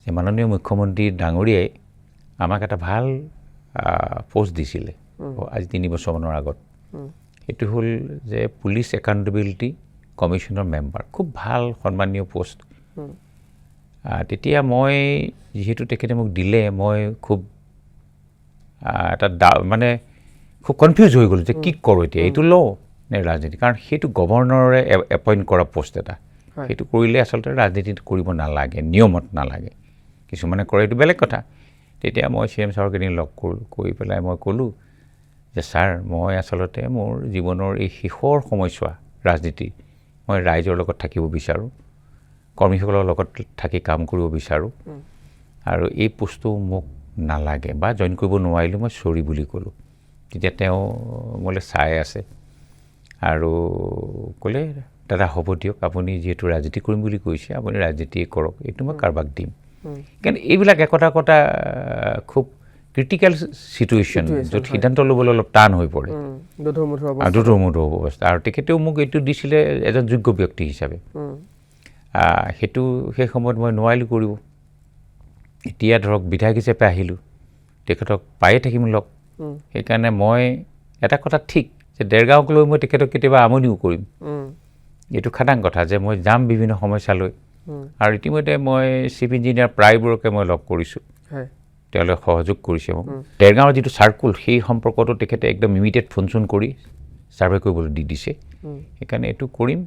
যে মাননীয় মুখ্যমন্ত্ৰী ডাঙৰীয়াই আমাক এটা ভাল পোষ্ট দিছিলে আজি 3 বছৰমানৰ আগত সেইটো হ'ল যে পুলিচ একাউণ্টেবিলিটি কমিশ্যনৰ মেম্বাৰ খুব ভাল সন্মানীয় পোষ্ট তেতিয়া মই যেহেতু তেখেতে মোক দিলে মই খুব এটা মানে খুব কনফিউজ হৈ গ'লো যে কি কৰোঁ এতিয়া এইটো লওঁ নে ৰাজনীতি কাৰণ সেইটো গভৰ্ণৰে এপইণ্ট কৰা পোষ্ট এটা সেইটো কৰিলে আচলতে ৰাজনীতি কৰিব নালাগে নিয়মত নালাগে কিছুমানে কৰে এইটো বেলেগ কথা তেতিয়া মই CM ছাৰক এদিন লগ কৰিলোঁ কৰি পেলাই মই ক'লোঁ যে ছাৰ মই আচলতে মোৰ জীৱনৰ এই শেষৰ সময়ছোৱা ৰাজনীতি মই ৰাইজৰ লগত থাকিব বিচাৰোঁ কৰ্মীসকলৰ লগত থাকি কাম কৰিব বিচাৰোঁ আৰু এই পোষ্টটো মোক নালাগে বা জইন কৰিব নোৱাৰিলোঁ মই চৰি বুলি ক'লোঁ তেতিয়া তেওঁ মোলৈ চাই আছে আৰু ক'লে দাদা হ'ব দিয়ক আপুনি যিহেতু ৰাজনীতি কৰিম বুলি কৈছে আপুনি ৰাজনীতি কৰক এইটো মই কাৰোবাক দিম কাৰণ এইবিলাক একতা খুব ক্ৰিটিকেল চিটুৱেশ্যন য'ত সিদ্ধান্ত ল'বলৈ অলপ টান হৈ পৰে দুধুৰ অৱস্থা আৰু তেখেতেও মোক এইটো দিছিলে এজন যোগ্য ব্যক্তি হিচাপে সেইটো সেই সময়ত মই নোৱাৰিলোঁ কৰিব এতিয়া ধৰক বিধায়ক হিচাপে আহিলোঁ তেখেতক পায়ে থাকিম লগ সেইকাৰণে মই এটা কথা ঠিক যে দেৰগাঁৱক লৈ মই তেখেতক কেতিয়াবা আমনিও কৰিম এইটো খাটাং কথা যে মই যাম বিভিন্ন সমস্যালৈ আৰু ইতিমধ্যে মই চিফ ইঞ্জিনিয়াৰ প্ৰায়বোৰকে মই লগ কৰিছোঁ তেওঁলোকে সহযোগ কৰিছে মোক দেৰগাঁৱৰ যিটো চাৰ্কুল সেই সম্পৰ্কটো তেখেতে একদম ইমিডিয়েট ফোন চোন কৰি ছাৰ্ভে কৰিবলৈ দি দিছে সেইকাৰণে এইটো কৰিম